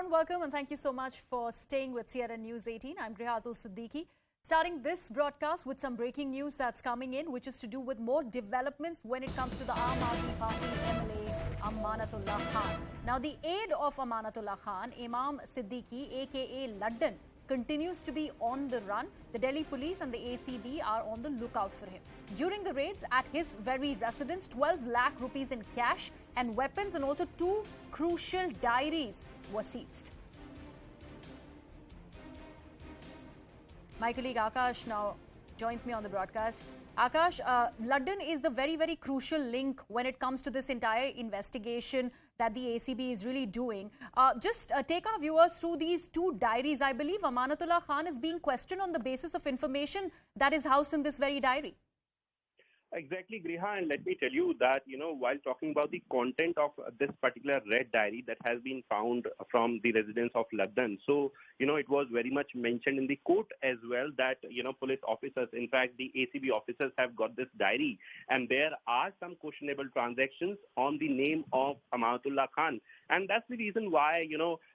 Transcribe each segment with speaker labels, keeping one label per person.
Speaker 1: everyone, welcome and thank you so much for staying with CNN News 18. I'm Aide Siddique. Starting this broadcast with some breaking news that's coming in, which is to do with more developments when it comes to the AAP MLA Amanatullah Khan. Now, the aide of Amanatullah Khan, Imam Siddique, aka Laddan, continues to be on the run. The Delhi police and the ACB are on the lookout for him. During the raids at his very residence, 12 lakh rupees in cash and weapons and also 2 crucial diaries were seized. My colleague Akash now joins me on the broadcast. Akash, Laddan is the very crucial link when it comes to this entire investigation that the ACB is really doing. Just take our viewers through these 2 diaries. I believe Amanatullah Khan is being questioned on the basis of information that is housed in this very diary.
Speaker 2: Exactly, Griha, and let me tell you that, while talking about the content of this particular red diary that has been found from the residence of Laddan, so, it was very much mentioned in the court as well that, police officers, in fact, the ACB officers have got this diary, and there are some questionable transactions on the name of Amanatullah Khan. And that's the reason why,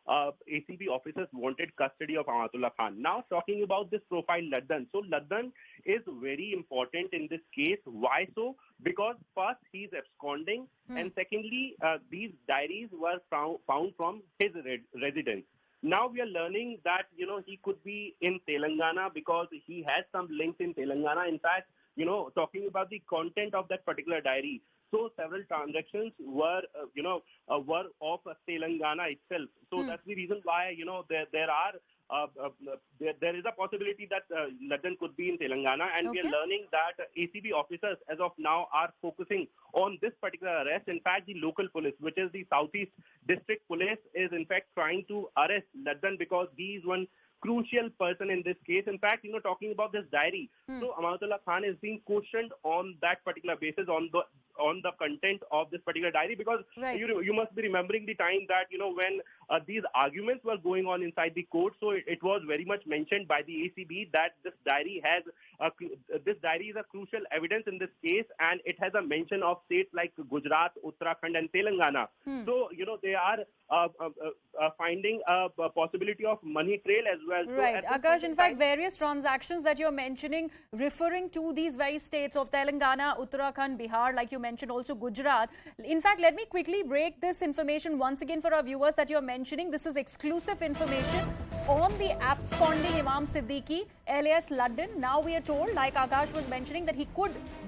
Speaker 2: ACB officers wanted custody of Amanatullah Khan. Now, talking about this profile Laddan. So, Laddan is very important in this case. Why so? Because first, he's absconding. And secondly, these diaries were found from his residence. Now we are learning that, he could be in Telangana because he has some links in Telangana. In fact, talking about the content of that particular diary. So several transactions were of Telangana itself. So that's the reason why, there is a possibility that Laddan could be in Telangana, and we are learning that ACB officers as of now are focusing on this particular arrest. In fact, the local police, which is the Southeast District Police, is in fact trying to arrest Laddan because he is one crucial person in this case. In fact, talking about this diary, so Amanatullah Khan is being questioned on that particular basis, on the content of this particular diary, because you must be remembering the time that, when these arguments were going on inside the court, so it was very much mentioned by the ACB that this diary is a crucial evidence in this case, and it has a mention of states like Gujarat, Uttarakhand and Telangana. So, they are finding a possibility of money trail as well.
Speaker 1: Right.
Speaker 2: So
Speaker 1: Akash, in fact, various transactions that you're mentioning referring to these very states of Telangana, Uttarakhand, Bihar, like you mentioned, also Gujarat. In fact, let me quickly break this information once again for our viewers that you're mentioning. This is exclusive information on the absconding Imam Siddique, alias Laddan. Now we are told, like Akash was mentioning, that he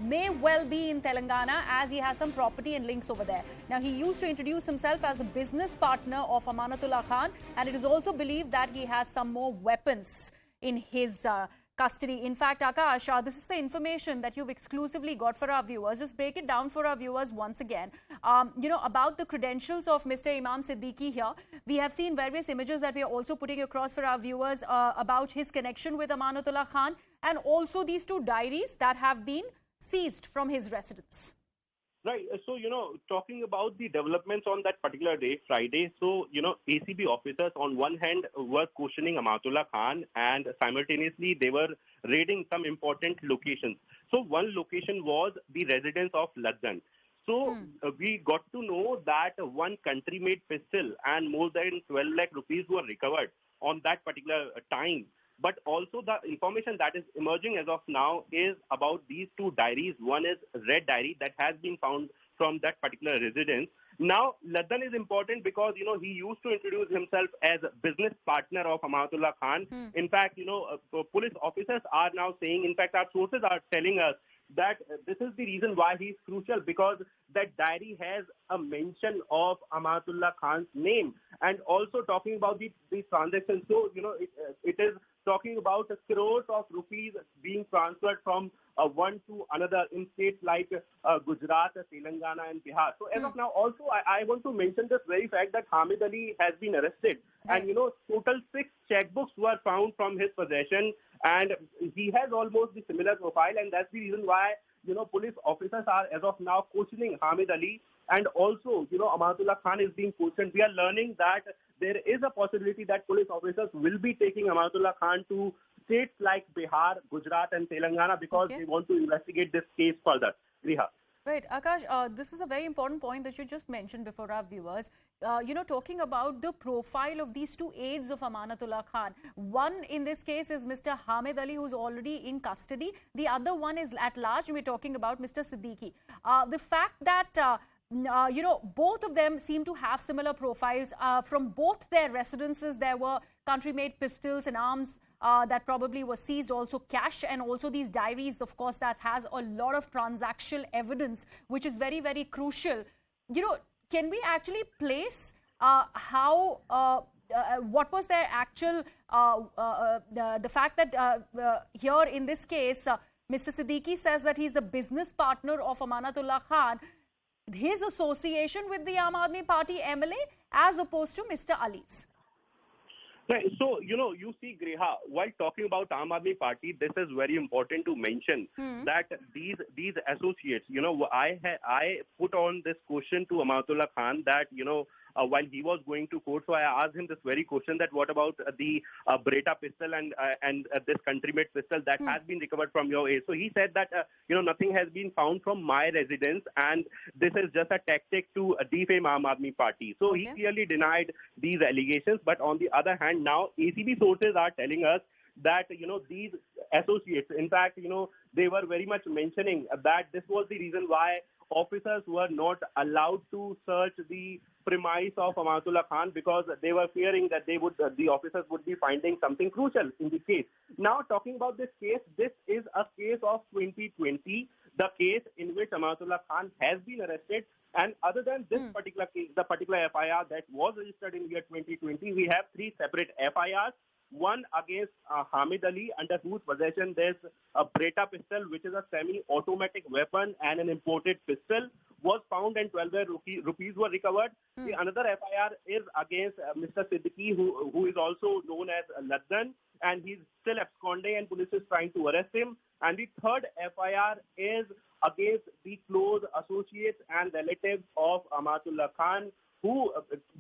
Speaker 1: may well be in Telangana as he has some property and links over there. Now, he used to introduce himself as a business partner of Amanatullah Khan, and it is also believed that he has some more weapons in his custody. In fact, Akash, this is the information that you've exclusively got for our viewers. Just break it down for our viewers once again. About the credentials of Mr. Imam Siddique here. We have seen various images that we are also putting across for our viewers about his connection with Amanatullah Khan, and also these 2 diaries that have been seized from his residence.
Speaker 2: Right. So, talking about the developments on that particular day, Friday, so, ACB officers on one hand were questioning Amanatullah Khan, and simultaneously they were raiding some important locations. So one location was the residence of Laddan. So we got to know that one country-made pistol and more than 12 lakh rupees were recovered on that particular time. But also the information that is emerging as of now is about these 2 diaries. One is red diary that has been found from that particular residence. Now, Laddan is important because, he used to introduce himself as a business partner of Amanatullah Khan. In fact, police officers are now saying, in fact, our sources are telling us that this is the reason why he's crucial, because that diary has a mention of Amanatullah Khan's name, and also talking about the transactions. So, it is talking about crores of rupees being transferred from one to another in states like Gujarat, Telangana and Bihar. So as of now, also I want to mention this very fact that Hamid Ali has been arrested, and total 6 checkbooks were found from his possession, and he has almost the similar profile, and that's the reason why police officers are as of now questioning Hamid Ali, and also Amanatullah Khan is being questioned. We are learning that there is a possibility that police officers will be taking Amanatullah Khan to states like Bihar, Gujarat and Telangana because they want to investigate this case further. Riha.
Speaker 1: Right, Akash, this is a very important point that you just mentioned before our viewers. Talking about the profile of these two aides of Amanatullah Khan. One in this case is Mr. Hamid Ali, who's already in custody. The other one is at large. We're talking about Mr. Siddique. The fact that both of them seem to have similar profiles. From both their residences, there were country-made pistols and arms that probably were seized, also cash, and also these diaries, of course, that has a lot of transactional evidence, which is very, very crucial. Can we actually place what was their actual, the fact that here in this case, Mr. Siddique says that he's the business partner of Amanatullah Khan, his association with the Aam Aadmi Party MLA as opposed to Mr. Ali's.
Speaker 2: Right. So, you see, Greha, while talking about Aam Aadmi Party, this is very important to mention that these associates, I put on this question to Amanatullah Khan that, while he was going to court, so I asked him this very question that what about the Beretta pistol and this country-made pistol that has been recovered from your aid. So he said that, nothing has been found from my residence and this is just a tactic to defame Aam Aadmi Party. So he clearly denied these allegations. But on the other hand, now ACB sources are telling us that, these associates, in fact, they were very much mentioning that this was the reason why officers were not allowed to search the premise of Amanatullah Khan because they were fearing that the officers would be finding something crucial in the case. Now, talking about this case, this is a case of 2020, the case in which Amanatullah Khan has been arrested. And other than this particular case, the particular FIR that was registered in year 2020, we have three separate FIRs. One against Hamid Ali, under whose possession there's a Beretta pistol, which is a semi-automatic weapon, and an imported pistol was found and 12 rupees were recovered. The another FIR is against Mr. Siddique, who is also known as Laddan, and he's still absconding and police is trying to arrest him. And the third FIR is against the close associates and relatives of Amanatullah Khan, who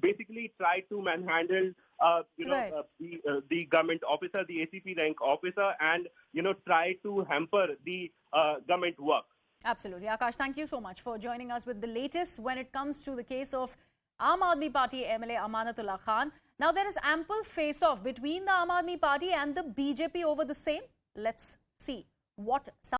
Speaker 2: basically tried to manhandle, the government officer, the ACP rank officer, and, try to hamper the government work.
Speaker 1: Absolutely. Akash, thank you so much for joining us with the latest when it comes to the case of Aam Aadmi Party MLA Amanatullah Khan. Now, there is ample face-off between the Aam Aadmi Party and the BJP over the same. Let's see what